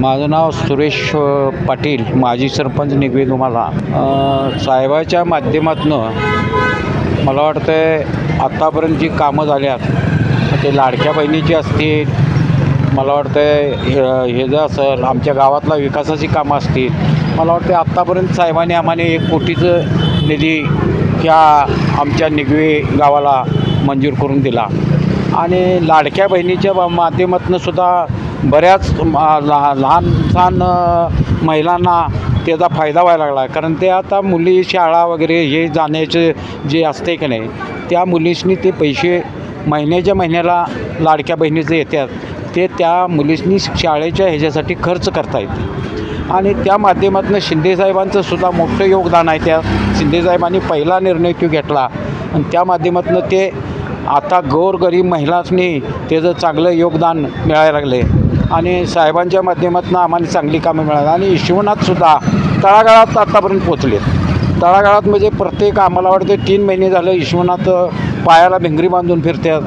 माझं नाव सुरेश पाटील, माजी सरपंच निगवे तुम्हाला. साहेबाच्या माध्यमातून मला वाटतं आहे आत्तापर्यंत जी कामं झाल्यात ते लाडक्या बहिणीची असतील, मला वाटतं आहे हे जर असेल आमच्या गावातला विकासाची कामं असतील. मला वाटतं आत्तापर्यंत साहेबांनी आम्हाला 1 कोटीचं निधी ह्या आमच्या निगवे गावाला मंजूर करून दिला. आणि लाडक्या बहिणीच्या माध्यमातून सुद्धा बऱ्याच लहान महिलांना त्याचा फायदा व्हायला लागला. कारण ते आता मुली शाळा वगैरे हे जाण्याचे जे असते की नाही, त्या मुलींनी ते पैसे महिन्याला लाडक्या बहिणीचे येतात, ते त्या मुलींनी शाळेच्या ह्याच्यासाठी खर्च करता येते. आणि त्या माध्यमातून शिंदेसाहेबांचं सुद्धा मोठं योगदान आहे. त्या शिंदेसाहेबांनी पहिला निर्णय तो घेतला आणि त्या माध्यमातून ते आता गोरगरीब महिलांनी त्याचं चांगलं योगदान मिळायला लागले. आणि साहेबांच्या माध्यमातून आम्हाला चांगली कामं मिळाली. आणि हिशोनातसुद्धा तळागाळात आत्तापर्यंत पोचले. तळागाळात म्हणजे प्रत्येक आम्हाला वाटतं 3 महिने झालं हिशोनात पायाला भिंगरी बांधून फिरतात.